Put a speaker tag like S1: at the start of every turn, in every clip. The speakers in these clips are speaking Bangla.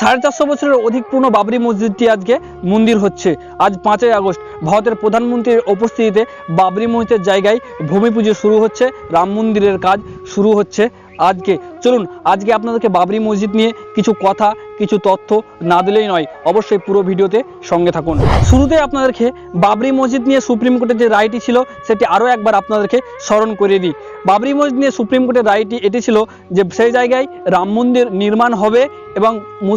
S1: 450 বছরের অধিক পুরনো বাবরি মসজিদটি আজকে মন্দির হচ্ছে। আজ 5ই আগস্ট ভারতের প্রধানমন্ত্রীর উপস্থিতিতে বাবরি মসজিদের জায়গায় ভূমি পুজো শুরু হচ্ছে, রাম মন্দিরের কাজ শুরু হচ্ছে আজকে। চলুন আজকে আপনাদেরকে বাবরি মসজিদ নিয়ে কিছু কথা, কিছু তথ্য না দিলেই নয়, অবশ্যই পুরো ভিডিওতে সঙ্গে থাকুন। শুরুতে আপনাদেরকে বাবরি মসজিদ নিয়ে সুপ্রিম কোর্টের যে রায়টি ছিল সেটি আরও একবার আপনাদেরকে স্মরণ করিয়ে দিই। বাবরি মসজিদ নিয়ে সুপ্রিম কোর্টের রায়টি এটি ছিল যে সেই জায়গায় রাম মন্দির নির্মাণ হবে এবং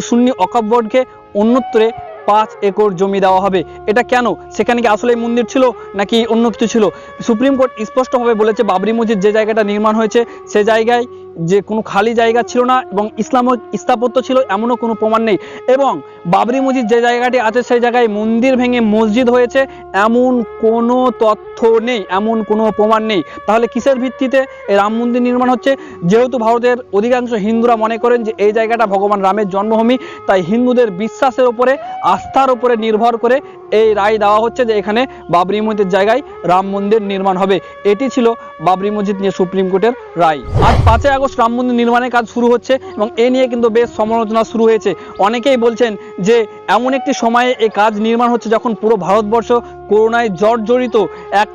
S1: সুন্নি ওয়াকফ বোর্ডকে অন্যত্রে 5 একর জমি দেওয়া হবে। এটা কেন? সেখানে কি আসলে মন্দির ছিল নাকি অন্য কিছু ছিল? সুপ্রিম কোর্ট স্পষ্টভাবে বলেছে বাবরি মসজিদ যে জায়গাটা নির্মাণ হয়েছে সে জায়গায় যে কোনো খালি জায়গা ছিল না এবং ইসলামিক স্থাপত্য ছিল এমনও কোনো প্রমাণ নেই। এবং বাবরি মসজিদ যে জায়গাটি আছে সেই জায়গায় মন্দির ভেঙে মসজিদ হয়েছে এমন কোনো তথ্য নেই, এমন কোনো প্রমাণ নেই। তাহলে কিসের ভিত্তিতে এই রাম মন্দির নির্মাণ হচ্ছে? যেহেতু ভারতের অধিকাংশ হিন্দুরা মনে করেন যে এই জায়গাটা ভগবান রামের জন্মভূমি, তাই হিন্দুদের বিশ্বাসের উপরে, আস্থার উপরে নির্ভর করে এই রায় দেওয়া হচ্ছে যে এখানে বাবরি মসজিদের জায়গায় রাম মন্দির নির্মাণ হবে। এটি ছিল বাবরি মসজিদ নিয়ে সুপ্রিম কোর্টের রায়। আজ 5ই আগস্ট রাম মন্দির নির্মাণের কাজ শুরু হচ্ছে এবং এ নিয়ে কিন্তু বেশ সমালোচনা শুরু হয়েছে। অনেকেই বলছেন যে এমন একটি সময়ে এই কাজ নির্মাণ হচ্ছে যখন পুরো ভারতবর্ষ করোনায় জর্জরিত, এক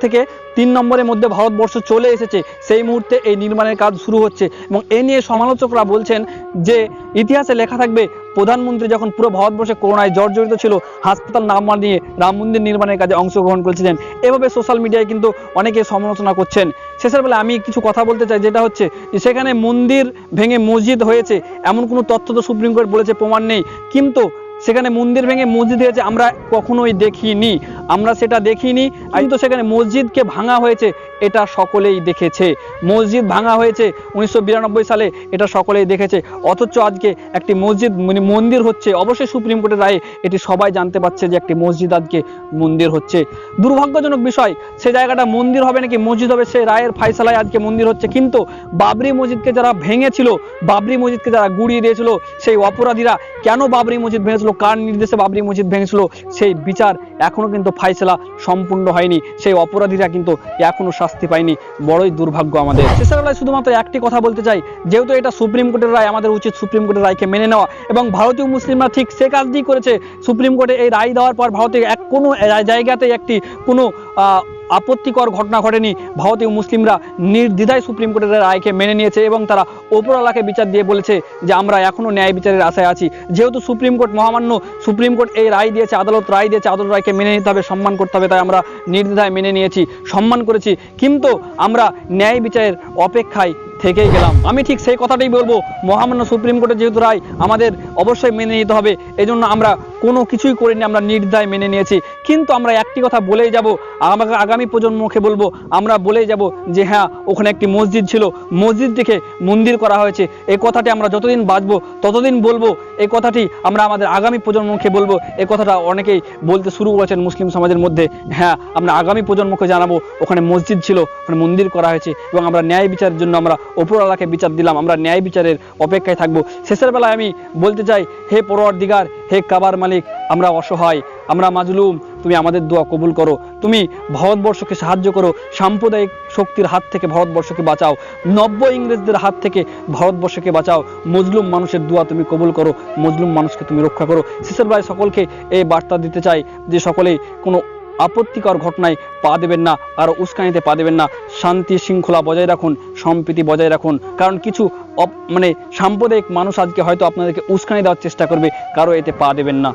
S1: থেকে 3 নম্বরের মধ্যে ভারতবর্ষ চলে এসেছে, সেই মুহূর্তে এই নির্মাণের কাজ শুরু হচ্ছে। এবং এ নিয়ে সমালোচকরা বলছেন যে ইতিহাসে লেখা থাকবে প্রধানমন্ত্রী যখন পুরো ভারতবর্ষে করোনায় জর্জরিত ছিল, হাসপাতাল নাম নিয়ে রাম মন্দির নির্মাণের কাজে অংশগ্রহণ করেছিলেন। এভাবে সোশ্যাল মিডিয়ায় কিন্তু অনেকে সমালোচনা করছেন। শেষের বেলা আমি কিছু কথা বলতে চাই, যেটা হচ্ছে যে সেখানে মন্দির ভেঙে মসজিদ হয়েছে এমন কোনো তথ্য তো সুপ্রিম কোর্ট বলেছে প্রমাণ নেই, কিন্তু সেখানে মন্দির ভেঙে মসজিদ হয়েছে আমরা কখনোই দেখিনি, আমরা সেটা দেখিনি। কিন্তু সেখানে মসজিদকে ভাঙা হয়েছে এটা সকলেই দেখেছে। মসজিদ ভাঙা হয়েছে 1992 সালে, এটা সকলেই দেখেছে। অথচ আজকে একটি মসজিদ মন্দির হচ্ছে, অবশ্যই সুপ্রিম কোর্টের রায়ে এটি সবাই জানতে পারছে যে একটি মসজিদ আজকে মন্দির হচ্ছে। দুর্ভাগ্যজনক বিষয়, সে জায়গাটা মন্দির হবে নাকি মসজিদ হবে সেই রায়ের ফাইসালায় আজকে মন্দির হচ্ছে। কিন্তু বাবরি মসজিদকে যারা ভেঙেছিল, বাবরি মসজিদকে যারা গুড়িয়ে দিয়েছিল, সেই অপরাধীরা কেন বাবরি মসজিদ ভেঙেছিল, কার নির্দেশে বাবরি মসজিদ ভেঙেছিল, সেই বিচার এখনো কিন্তু ফাইসলা সম্পূর্ণ হয়নি। সেই অপরাধীরা কিন্তু এখনো শাস্তি পায়নি। বড়ই দুর্ভাগ্য আমাদের। শেষের বেলায় শুধুমাত্র একটি কথা বলতে চাই, যেহেতু এটা সুপ্রিম কোর্টের রায়, আমাদের উচিত সুপ্রিম কোর্টের রায়কে মেনে নেওয়া। এবং ভারতীয় মুসলিমরা ঠিক সে কাজটি করেছে। সুপ্রিম কোর্টে এই রায় দেওয়ার পর ভারতের কোনো জায়গাতে কোনো আপত্তিকর ঘটনা ঘটেনি। ভারতীয় মুসলিমরা নির্দ্বিধায় সুপ্রিম কোর্টের রায়কে মেনে নিয়েছে এবং তারা ওপরওয়ালাকে বিচার দিয়ে বলেছে যে আমরা এখনও ন্যায় বিচারের আশায় আছি। যেহেতু সুপ্রিম কোর্ট মহামান্য, সুপ্রিম কোর্ট এই রায় দিয়েছে, আদালত রায় দিয়েছে, আদালত রায়কে মেনে নিতে হবে, সম্মান করতে হবে, তাই আমরা নির্দ্বিধায় মেনে নিয়েছি, সম্মান করেছি। কিন্তু আমরা ন্যায় বিচারের অপেক্ষায় থেকেই গেলাম। আমি ঠিক সেই কথাটাই বলবো, মহামান্য সুপ্রিম কোর্টের যেহেতু রায় আমাদের অবশ্যই মেনে নিতে হবে, এজন্য আমরা কোনো কিছুই করিনি, আমরা নির্দ্বিধায় মেনে নিয়েছি। কিন্তু আমরা একটি কথা বলেই যাব, আগামী প্রজন্মকে বলবো, আমরা বলেই যাব যে হ্যাঁ ওখানে একটি মসজিদ ছিল, মসজিদটিকে মন্দির করা হয়েছে। এই কথাটি আমরা যতদিন বাঁচবো ততদিন বলবো, এই কথাটি আমরা আমাদের আগামী প্রজন্মকে বলবো। এই কথাটা অনেকেই বলতে শুরু করেছেন মুসলিম সমাজের মধ্যে। হ্যাঁ, আমরা আগামী প্রজন্মকে জানাবো ওখানে মসজিদ ছিল, ওখানে মন্দির করা হয়েছে এবং আমরা ন্যায় বিচারের জন্য আমরা ওপরওয়ালাকে বিচার দিলাম, আমরা ন্যায় বিচারের অপেক্ষায় থাকবো। শেষের বেলায় আমি বলতে চাই, হে পরওয়ারদিগার, হে কাবার মালিক, আমরা অসহায়, আমরা মাজলুম, তুমি আমাদের দোয়া কবুল করো, তুমি ভারতবর্ষকে সাহায্য করো, সাম্প্রদায়িক শক্তির হাত থেকে ভারতবর্ষকে বাঁচাও, নব্য ইংরেজদের হাত থেকে ভারতবর্ষকে বাঁচাও, মজলুম মানুষের দোয়া তুমি কবুল করো, মজলুম মানুষকে তুমি রক্ষা করো। শেষের বেলায় সকলকে এই বার্তা দিতে চাই যে সকলেই কোনো আপত্তিকর ঘটনায় পা দেবেন না, আর উস্কানিতে পা দেবেন না। শান্তি শৃঙ্খলা বজায় রাখুন, সম্প্রীতি বজায় রাখুন। কারণ কিছু সাম্প্রদায়িক মানুষ আজকে হয়তো আপনাদেরকে উস্কানি দেওয়ার চেষ্টা করবে, কারো এতে পা দেবেন না।